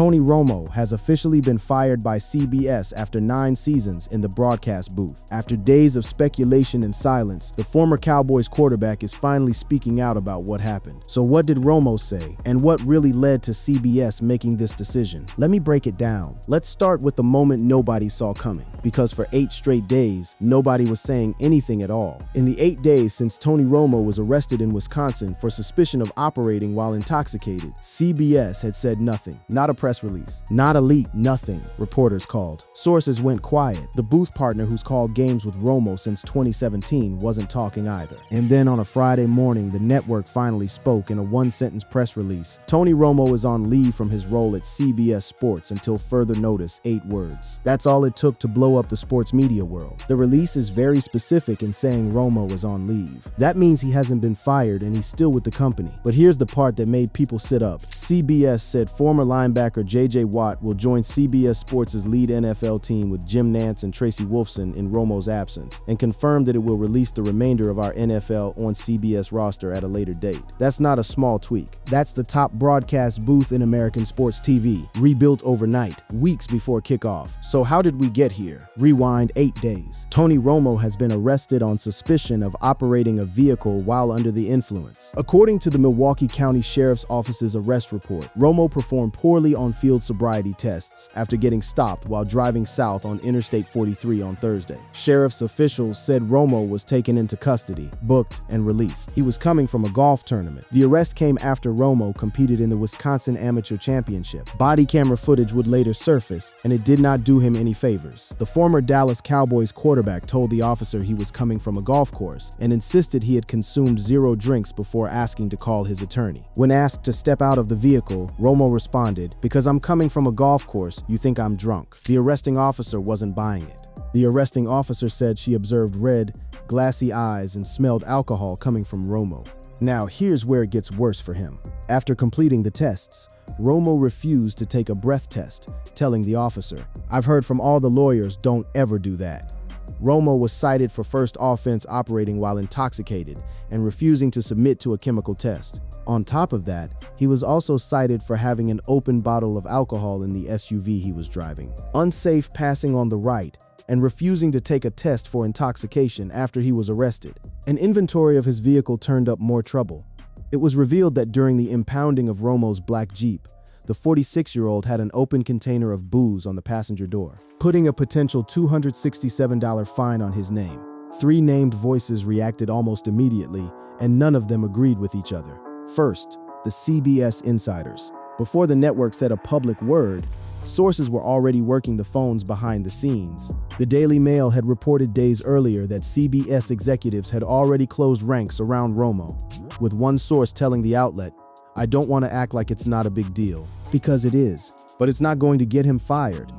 Tony Romo has officially been fired by CBS after 9 seasons in the broadcast booth. After days of speculation and silence, the former Cowboys quarterback is finally speaking out about what happened. So what did Romo say, and what really led to CBS making this decision? Let me break it down. Let's start with the moment nobody saw coming, because for 8 straight days, nobody was saying anything at all. In the 8 days since Tony Romo was arrested in Wisconsin for suspicion of operating while intoxicated, CBS had said nothing. Not a press release, not a leak, nothing, reporters called. Sources went quiet. The booth partner who's called games with Romo since 2017 wasn't talking either. And then on a Friday morning, the network finally spoke in a 1-sentence press release. Tony Romo is on leave from his role at CBS Sports until further notice, 8 words. That's all it took to blow up the sports media world. The release is very specific in saying Romo is on leave. That means he hasn't been fired and he's still with the company. But here's the part that made people sit up. CBS said former linebacker J.J. Watt will join CBS Sports' lead NFL team with Jim Nantz and Tracy Wolfson in Romo's absence, and confirmed that it will release the remainder of our NFL on CBS roster at a later date. That's not a small tweak. That's the top broadcast booth in American sports TV, rebuilt overnight, weeks before kickoff. So how did we get here? Rewind 8 days. Tony Romo has been arrested on suspicion of operating a vehicle while under the influence. According to the Milwaukee County Sheriff's Office's arrest report, Romo performed poorly on field sobriety tests after getting stopped while driving south on Interstate 43 on Thursday. Sheriff's officials said Romo was taken into custody, booked, and released. He was coming from a golf tournament. The arrest came after Romo competed in the Wisconsin Amateur Championship. Body camera footage would later surface, and it did not do him any favors. The former Dallas Cowboys quarterback told the officer he was coming from a golf course and insisted he had consumed 0 drinks before asking to call his attorney. When asked to step out of the vehicle, Romo responded, "Because I'm coming from a golf course, you think I'm drunk." The arresting officer wasn't buying it. The arresting officer said she observed red, glassy eyes and smelled alcohol coming from Romo. Now here's where it gets worse for him. After completing the tests, Romo refused to take a breath test, telling the officer, "I've heard from all the lawyers, don't ever do that." Romo was cited for first offense operating while intoxicated and refusing to submit to a chemical test. On top of that, he was also cited for having an open bottle of alcohol in the SUV he was driving, unsafe passing on the right, and refusing to take a test for intoxication after he was arrested. An inventory of his vehicle turned up more trouble. It was revealed that during the impounding of Romo's black Jeep, the 46-year-old had an open container of booze on the passenger door, putting a potential $267 fine on his name. 3 named voices reacted almost immediately, and none of them agreed with each other. First, the CBS insiders. Before the network said a public word, sources were already working the phones behind the scenes. The Daily Mail had reported days earlier that CBS executives had already closed ranks around Romo, with one source telling the outlet, "I don't want to act like it's not a big deal, because it is, but it's not going to get him fired."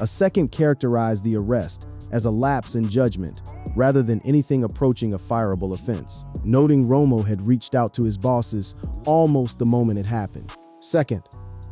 A second characterized the arrest as a lapse in judgment, rather than anything approaching a fireable offense, noting Romo had reached out to his bosses almost the moment it happened. Second,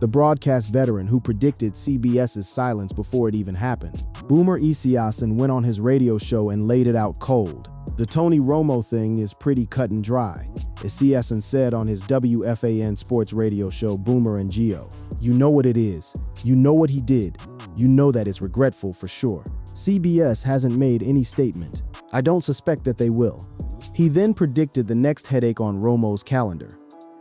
the broadcast veteran who predicted CBS's silence before it even happened. Boomer Esiason went on his radio show and laid it out cold. "The Tony Romo thing is pretty cut and dry," Esiason said on his WFAN sports radio show Boomer and Geo. "You know what it is. You know what he did. You know that it's regretful for sure. CBS hasn't made any statement. I don't suspect that they will." He then predicted the next headache on Romo's calendar.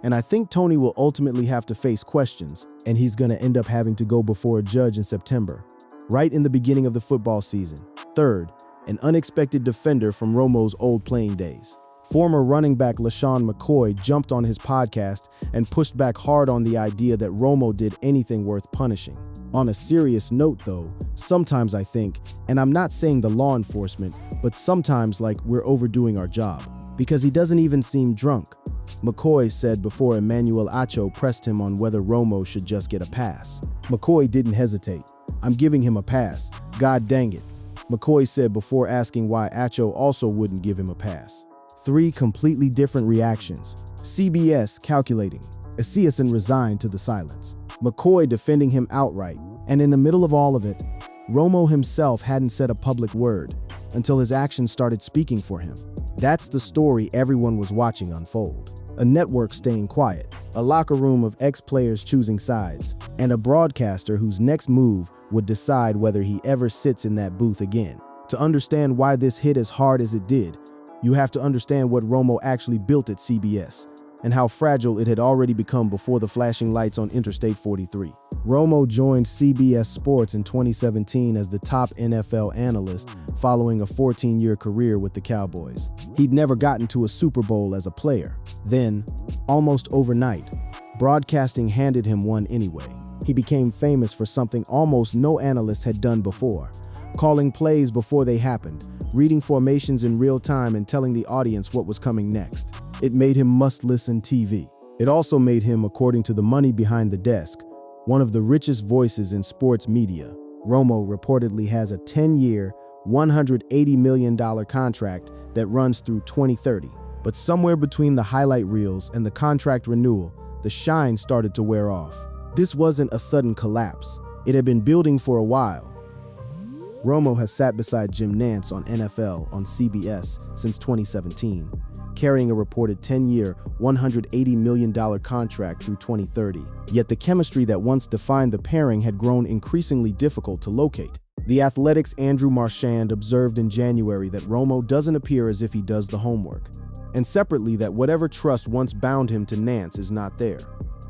"And I think Tony will ultimately have to face questions, and he's going to end up having to go before a judge in September, right in the beginning of the football season." Third, an unexpected defender from Romo's old playing days. Former running back LaShawn McCoy jumped on his podcast and pushed back hard on the idea that Romo did anything worth punishing. On a serious note though, sometimes I think, and I'm not saying the law enforcement, but sometimes like we're overdoing our job, because he doesn't even seem drunk. McCoy said before Emmanuel Acho pressed him on whether Romo should just get a pass. McCoy didn't hesitate. "I'm giving him a pass. God dang it," McCoy said before asking why Acho also wouldn't give him a pass. 3 completely different reactions. CBS calculating. Esiason resigned to the silence. McCoy defending him outright. And in the middle of all of it, Romo himself hadn't said a public word until his actions started speaking for him. That's the story everyone was watching unfold. a network staying quiet, a locker room of ex-players choosing sides, and a broadcaster whose next move would decide whether he ever sits in that booth again. To understand why this hit as hard as it did, you have to understand what Romo actually built at CBS and how fragile it had already become before the flashing lights on Interstate 43. Romo joined CBS Sports in 2017 as the top NFL analyst following a 14-year career with the Cowboys. He'd never gotten to a Super Bowl as a player. Then, almost overnight, broadcasting handed him one anyway. He became famous for something almost no analyst had done before: calling plays before they happened, reading formations in real time, and telling the audience what was coming next. It made him must-listen TV. It also made him, according to the money behind the desk, one of the richest voices in sports media. Romo reportedly has a 10-year, $180 million contract that runs through 2030. But somewhere between the highlight reels and the contract renewal, the shine started to wear off. This wasn't a sudden collapse. It had been building for a while. Romo has sat beside Jim Nantz on NFL on CBS since 2017, carrying a reported 10-year, $180 million contract through 2030. Yet the chemistry that once defined the pairing had grown increasingly difficult to locate. The Athletic's Andrew Marchand observed in January that Romo doesn't appear as if he does the homework, and separately that whatever trust once bound him to Nantz is not there.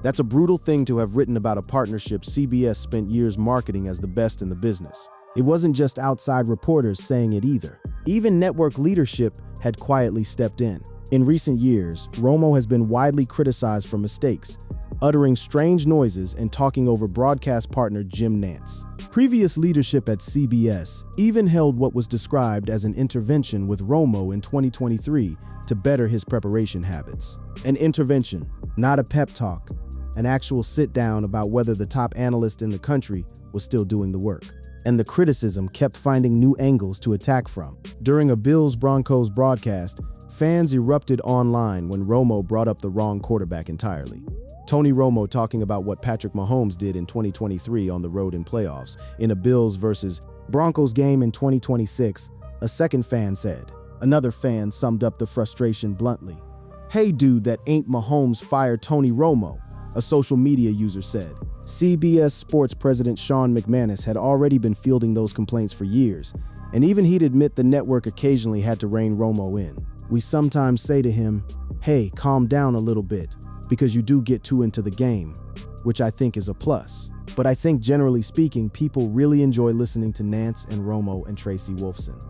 That's a brutal thing to have written about a partnership CBS spent years marketing as the best in the business. It wasn't just outside reporters saying it either. Even network leadership had quietly stepped in. In recent years, Romo has been widely criticized for mistakes, uttering strange noises and talking over broadcast partner Jim Nantz. Previous leadership at CBS even held what was described as an intervention with Romo in 2023 to better his preparation habits. An intervention, not a pep talk, an actual sit-down about whether the top analyst in the country was still doing the work. And the criticism kept finding new angles to attack from. During a Bills-Broncos broadcast, fans erupted online when Romo brought up the wrong quarterback entirely. Tony Romo talking about what Patrick Mahomes did in 2023 on the road in playoffs. In a Bills versus Broncos game in 2026, a second fan said. Another fan summed up the frustration bluntly. "Hey dude, that ain't Mahomes, fire Tony Romo," a social media user said. CBS Sports president Sean McManus had already been fielding those complaints for years, and even he'd admit the network occasionally had to rein Romo in. "We sometimes say to him, hey, calm down a little bit, because you do get too into the game," which I think is a plus. But I think generally speaking, people really enjoy listening to Nantz and Romo and Tracy Wolfson.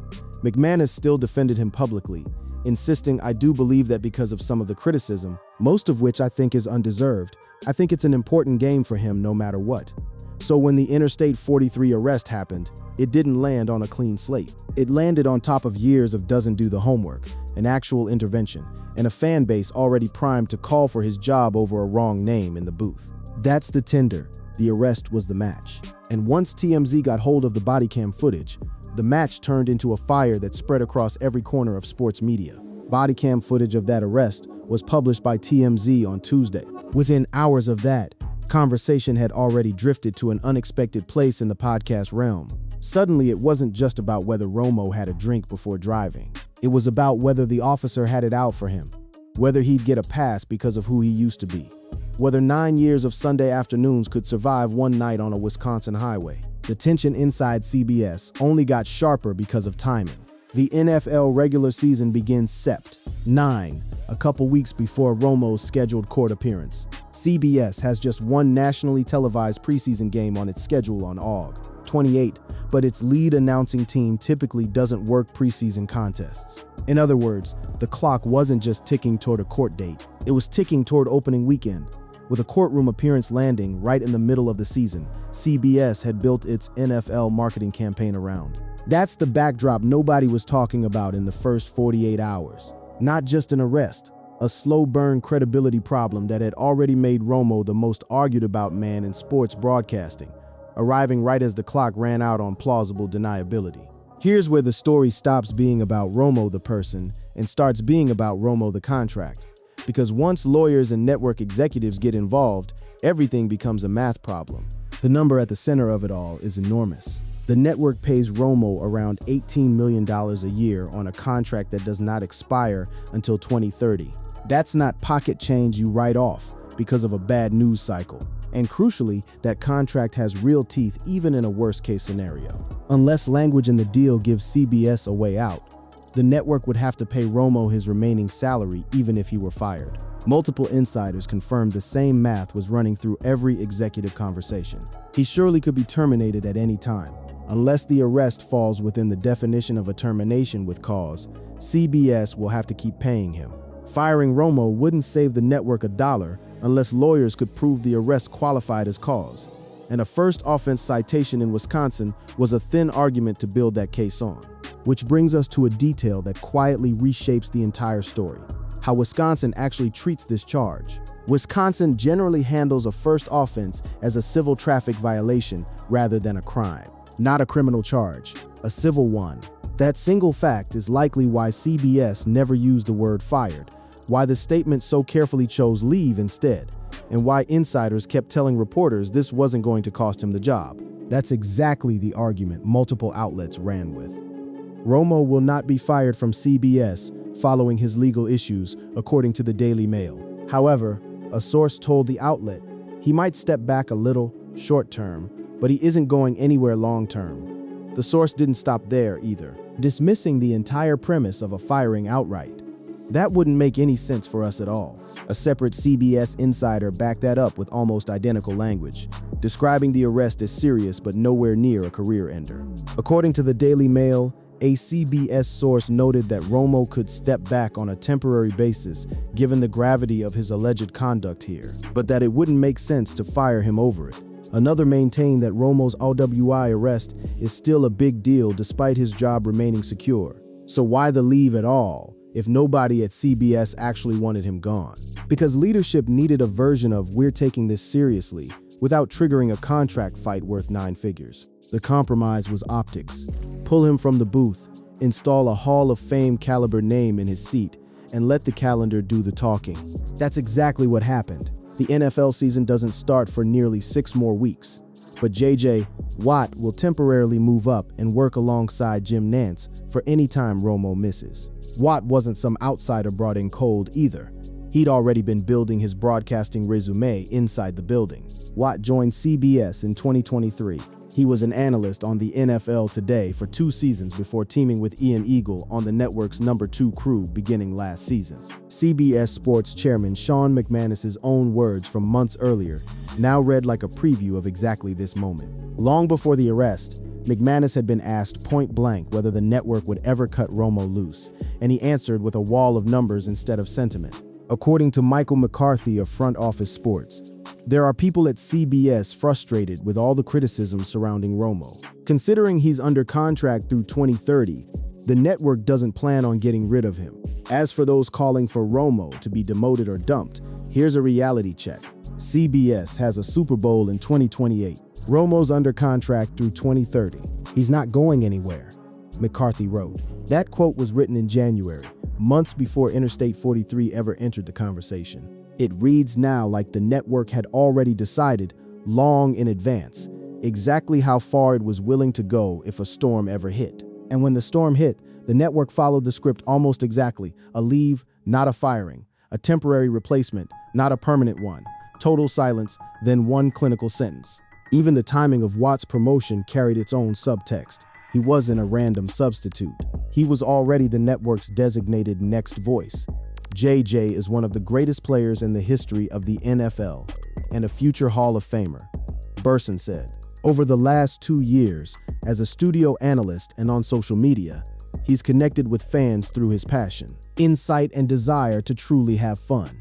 McManus still defended him publicly, insisting, "I do believe that because of some of the criticism, most of which I think is undeserved, I think it's an important game for him no matter what." So when the Interstate 43 arrest happened, it didn't land on a clean slate. It landed on top of years of doesn't do the homework, an actual intervention, and a fan base already primed to call for his job over a wrong name in the booth. That's the tinder. The arrest was the match. And once TMZ got hold of the body cam footage, the match turned into a fire that spread across every corner of sports media. Body cam footage of that arrest was published by TMZ on Tuesday. Within hours of that, conversation had already drifted to an unexpected place in the podcast realm. Suddenly, it wasn't just about whether Romo had a drink before driving. It was about whether the officer had it out for him, whether he'd get a pass because of who he used to be, whether 9 years of Sunday afternoons could survive one night on a Wisconsin highway. The tension inside CBS only got sharper because of timing. The NFL regular season begins Sept. 9, a couple weeks before Romo's scheduled court appearance. CBS has just one nationally televised preseason game on its schedule on Aug. 28, but its lead announcing team typically doesn't work preseason contests. In other words, the clock wasn't just ticking toward a court date, it was ticking toward opening weekend. With a courtroom appearance landing right in the middle of the season, CBS had built its NFL marketing campaign around. That's the backdrop nobody was talking about in the first 48 hours. Not just an arrest, a slow burn credibility problem that had already made Romo the most argued about man in sports broadcasting, arriving right as the clock ran out on plausible deniability. Here's where the story stops being about Romo the person and starts being about Romo the contract. Because once lawyers and network executives get involved, everything becomes a math problem. The number at the center of it all is enormous. The network pays Romo around $18 million a year on a contract that does not expire until 2030. That's not pocket change you write off because of a bad news cycle. And crucially, that contract has real teeth even in a worst-case scenario. Unless language in the deal gives CBS a way out, the network would have to pay Romo his remaining salary even if he were fired. Multiple insiders confirmed the same math was running through every executive conversation. He surely could be terminated at any time. Unless the arrest falls within the definition of a termination with cause, CBS will have to keep paying him. Firing Romo wouldn't save the network a dollar unless lawyers could prove the arrest qualified as cause. And a first offense citation in Wisconsin was a thin argument to build that case on. Which brings us to a detail that quietly reshapes the entire story: how Wisconsin actually treats this charge. Wisconsin generally handles a first offense as a civil traffic violation rather than a crime. Not a criminal charge, a civil one. That single fact is likely why CBS never used the word fired, why the statement so carefully chose leave instead, and why insiders kept telling reporters this wasn't going to cost him the job. That's exactly the argument multiple outlets ran with. Romo will not be fired from CBS following his legal issues, according to the Daily Mail. However, a source told the outlet he might step back a little short-term, but he isn't going anywhere long-term. The source didn't stop there either, dismissing the entire premise of a firing outright. That wouldn't make any sense for us at all. A separate CBS insider backed that up with almost identical language, describing the arrest as serious but nowhere near a career ender. According to the Daily Mail, a CBS source noted that Romo could step back on a temporary basis given the gravity of his alleged conduct here, but that it wouldn't make sense to fire him over it. Another maintained that Romo's OWI arrest is still a big deal despite his job remaining secure. So why the leave at all if nobody at CBS actually wanted him gone? Because leadership needed a version of "we're taking this seriously" without triggering a contract fight worth 9 figures. The compromise was optics. Pull him from the booth, install a Hall of Fame caliber name in his seat, and let the calendar do the talking. That's exactly what happened. The NFL season doesn't start for nearly 6 more weeks, but JJ Watt will temporarily move up and work alongside Jim Nantz for any time Romo misses. Watt wasn't some outsider brought in cold either. He'd already been building his broadcasting resume inside the building. Watt joined CBS in 2023. He was an analyst on the NFL Today for 2 seasons before teaming with Ian Eagle on the network's number 2 crew beginning last season. CBS Sports chairman Sean McManus's own words from months earlier now read like a preview of exactly this moment. Long before the arrest, McManus had been asked point blank whether the network would ever cut Romo loose, and he answered with a wall of numbers instead of sentiment. According to Michael McCarthy of Front Office Sports, there are people at CBS frustrated with all the criticism surrounding Romo. Considering he's under contract through 2030, the network doesn't plan on getting rid of him. As for those calling for Romo to be demoted or dumped, here's a reality check. CBS has a Super Bowl in 2028. Romo's under contract through 2030. He's not going anywhere, McCarthy wrote. That quote was written in January, months before Interstate 43 ever entered the conversation. It reads now like the network had already decided, long in advance, exactly how far it was willing to go if a storm ever hit. And when the storm hit, the network followed the script almost exactly: a leave, not a firing; a temporary replacement, not a permanent one; total silence, then one clinical sentence. Even the timing of Watt's promotion carried its own subtext. He wasn't a random substitute. He was already the network's designated next voice. JJ is one of the greatest players in the history of the NFL and a future Hall of Famer, Burson said. Over the last 2 years, as a studio analyst and on social media, he's connected with fans through his passion, insight, and desire to truly have fun.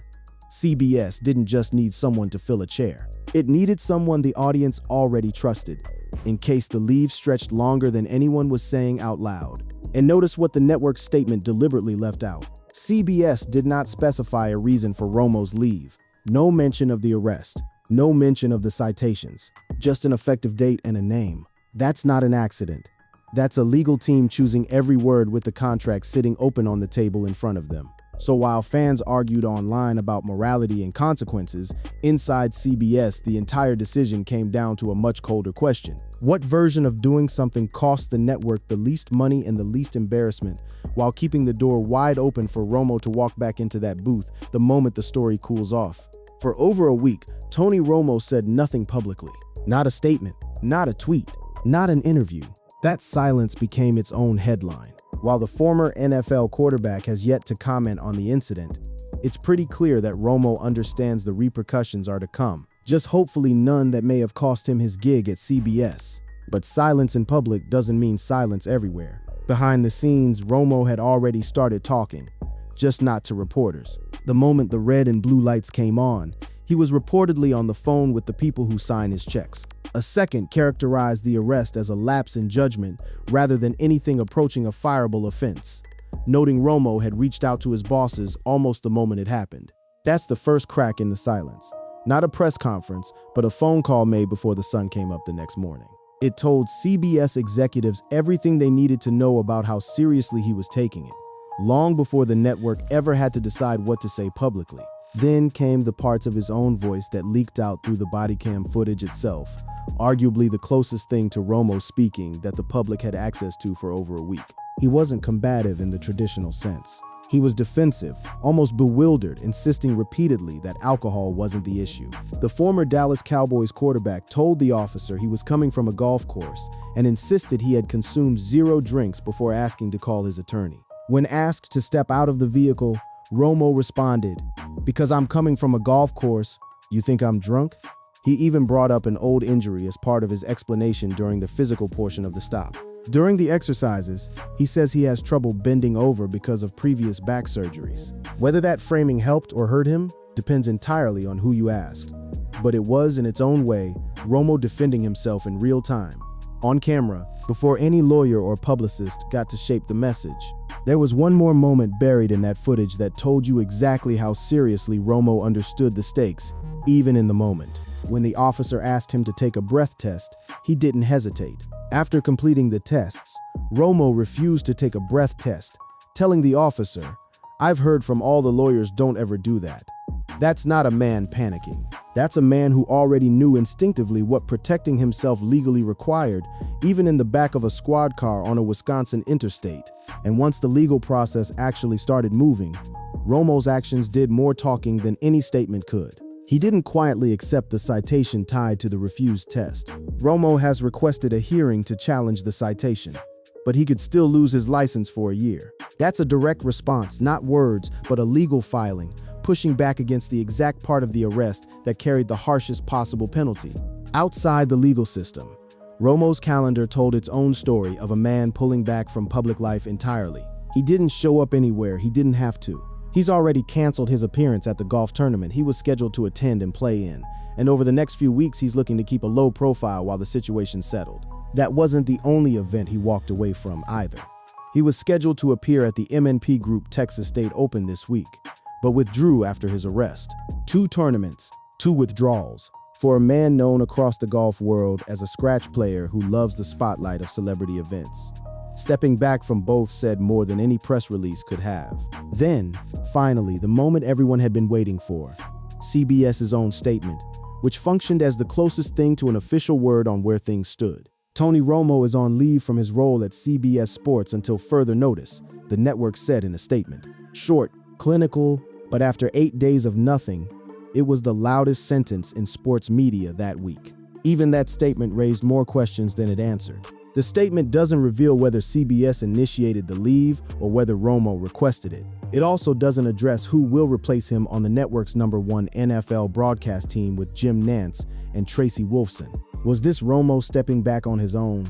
CBS didn't just need someone to fill a chair. It needed someone the audience already trusted, in case the leave stretched longer than anyone was saying out loud. And notice what the network's statement deliberately left out. CBS did not specify a reason for Romo's leave. No mention of the arrest. No mention of the citations. Just an effective date and a name. That's not an accident. That's a legal team choosing every word with the contract sitting open on the table in front of them. So while fans argued online about morality and consequences, inside CBS, the entire decision came down to a much colder question. What version of doing something cost the network the least money and the least embarrassment, while keeping the door wide open for Romo to walk back into that booth the moment the story cools off? For over a week, Tony Romo said nothing publicly. Not a statement, not a tweet, not an interview. That silence became its own headline. While the former NFL quarterback has yet to comment on the incident, it's pretty clear that Romo understands the repercussions are to come, just hopefully none that may have cost him his gig at CBS. But silence in public doesn't mean silence everywhere. Behind the scenes, Romo had already started talking, just not to reporters. The moment the red and blue lights came on, he was reportedly on the phone with the people who sign his checks. A second characterized the arrest as a lapse in judgment rather than anything approaching a fireable offense, noting Romo had reached out to his bosses almost the moment it happened. That's the first crack in the silence. Not a press conference, but a phone call made before the sun came up the next morning. It told CBS executives everything they needed to know about how seriously he was taking it, long before the network ever had to decide what to say publicly. Then came the parts of his own voice that leaked out through the body cam footage itself, arguably the closest thing to Romo speaking that the public had access to for over a week. He wasn't combative in the traditional sense. He was defensive, almost bewildered, insisting repeatedly that alcohol wasn't the issue. The former Dallas Cowboys quarterback told the officer he was coming from a golf course and insisted he had consumed 0 drinks before asking to call his attorney. When asked to step out of the vehicle, Romo responded, "Because I'm coming from a golf course, you think I'm drunk?" He even brought up an old injury as part of his explanation during the physical portion of the stop. During the exercises, he says he has trouble bending over because of previous back surgeries. Whether that framing helped or hurt him depends entirely on who you ask. But it was, in its own way, Romo defending himself in real time, on camera, before any lawyer or publicist got to shape the message. There was one more moment buried in that footage that told you exactly how seriously Romo understood the stakes, even in the moment. When the officer asked him to take a breath test, he didn't hesitate. After completing the tests, Romo refused to take a breath test, telling the officer, "I've heard from all the lawyers don't ever do that." That's not a man panicking. That's a man who already knew instinctively what protecting himself legally required, even in the back of a squad car on a Wisconsin interstate. And once the legal process actually started moving, Romo's actions did more talking than any statement could. He didn't quietly accept the citation tied to the refused test. Romo has requested a hearing to challenge the citation, but he could still lose his license for a year. That's a direct response, not words, but a legal filing, pushing back against the exact part of the arrest that carried the harshest possible penalty. Outside the legal system, Romo's calendar told its own story of a man pulling back from public life entirely. He didn't show up anywhere he didn't have to. He's already canceled his appearance at the golf tournament he was scheduled to attend and play in, and over the next few weeks he's looking to keep a low profile while the situation settled. That wasn't the only event he walked away from either. He was scheduled to appear at the MNP Group Texas State Open this week, but withdrew after his arrest. 2 tournaments, 2 withdrawals. For a man known across the golf world as a scratch player who loves the spotlight of celebrity events. Stepping back from both said more than any press release could have. Then, finally, the moment everyone had been waiting for, CBS's own statement, which functioned as the closest thing to an official word on where things stood. Tony Romo is on leave from his role at CBS Sports until further notice, the network said in a statement. Short, clinical, but after 8 days of nothing, it was the loudest sentence in sports media that week. Even that statement raised more questions than it answered. The statement doesn't reveal whether CBS initiated the leave or whether Romo requested it. It also doesn't address who will replace him on the network's #1 NFL broadcast team with Jim Nantz and Tracy Wolfson. Was this Romo stepping back on his own,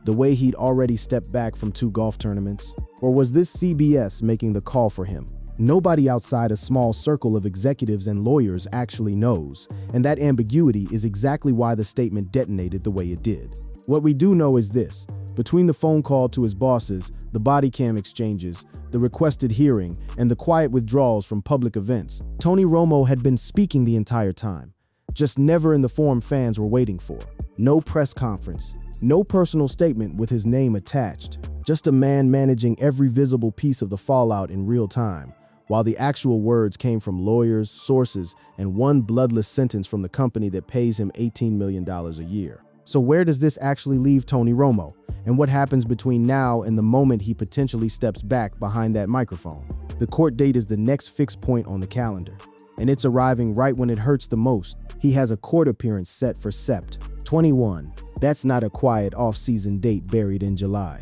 the way he'd already stepped back from 2 golf tournaments? Or was this CBS making the call for him? Nobody outside a small circle of executives and lawyers actually knows, and that ambiguity is exactly why the statement detonated the way it did. What we do know is this: between the phone call to his bosses, the body cam exchanges, the requested hearing, and the quiet withdrawals from public events, Tony Romo had been speaking the entire time, just never in the form fans were waiting for. No press conference, no personal statement with his name attached, just a man managing every visible piece of the fallout in real time, while the actual words came from lawyers, sources, and one bloodless sentence from the company that pays him $18 million a year. So where does this actually leave Tony Romo? And what happens between now and the moment he potentially steps back behind that microphone? The court date is the next fixed point on the calendar, and it's arriving right when it hurts the most. He has a court appearance set for Sept. 21. That's not a quiet off-season date buried in July.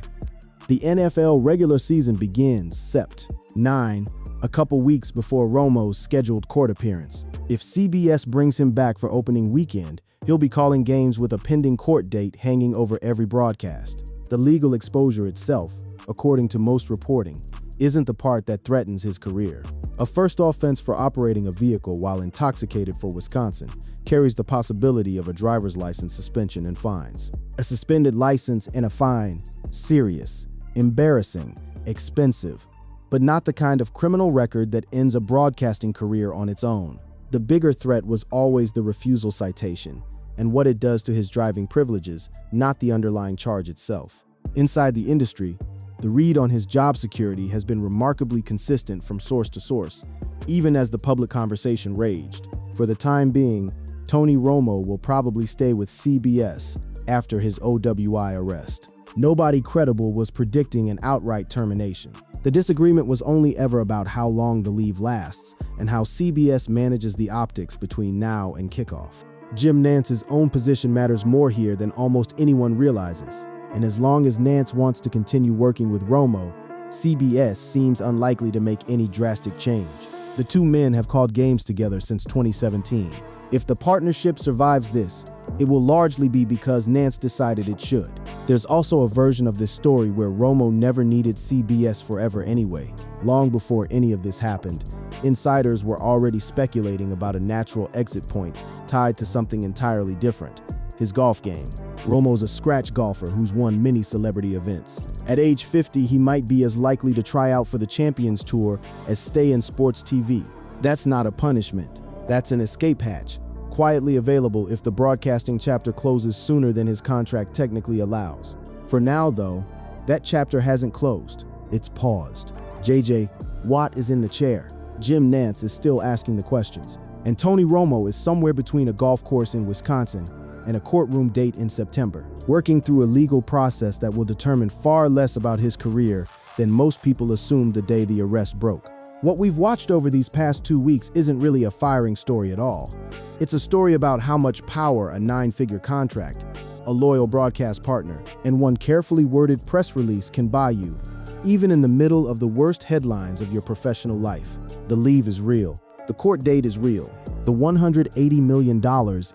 The NFL regular season begins Sept. 9, a couple weeks before Romo's scheduled court appearance. If CBS brings him back for opening weekend, he'll be calling games with a pending court date hanging over every broadcast. The legal exposure itself, according to most reporting, isn't the part that threatens his career. A first offense for operating a vehicle while intoxicated for Wisconsin carries the possibility of a driver's license suspension and fines. A suspended license and a fine, serious, embarrassing, expensive, but not the kind of criminal record that ends a broadcasting career on its own. The bigger threat was always the refusal citation and what it does to his driving privileges, not the underlying charge itself. Inside the industry, the read on his job security has been remarkably consistent from source to source, even as the public conversation raged. For the time being, Tony Romo will probably stay with CBS after his OWI arrest. Nobody credible was predicting an outright termination. The disagreement was only ever about how long the leave lasts and how CBS manages the optics between now and kickoff. Jim Nance's own position matters more here than almost anyone realizes. And as long as Nance wants to continue working with Romo, CBS seems unlikely to make any drastic change. The two men have called games together since 2017. If the partnership survives this, it will largely be because Nance decided it should. There's also a version of this story where Romo never needed CBS forever anyway. Long before any of this happened, insiders were already speculating about a natural exit point tied to something entirely different: his golf game. Romo's a scratch golfer who's won many celebrity events. At age 50, he might be as likely to try out for the Champions Tour as stay in sports TV. That's not a punishment. That's an escape hatch, quietly available if the broadcasting chapter closes sooner than his contract technically allows. For now, though, that chapter hasn't closed. It's paused. JJ Watt is in the chair. Jim Nance is still asking the questions. And Tony Romo is somewhere between a golf course in Wisconsin and a courtroom date in September, working through a legal process that will determine far less about his career than most people assumed the day the arrest broke. What we've watched over these past 2 weeks isn't really a firing story at all. It's a story about how much power a 9-figure contract, a loyal broadcast partner, and one carefully worded press release can buy you, even in the middle of the worst headlines of your professional life. The leave is real. The court date is real. The $180 million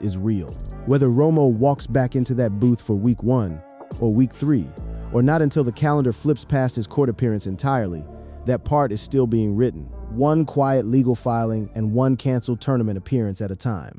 is real. Whether Romo walks back into that booth for week 1 or week 3, or not until the calendar flips past his court appearance entirely, that part is still being written. One quiet legal filing and one canceled tournament appearance at a time.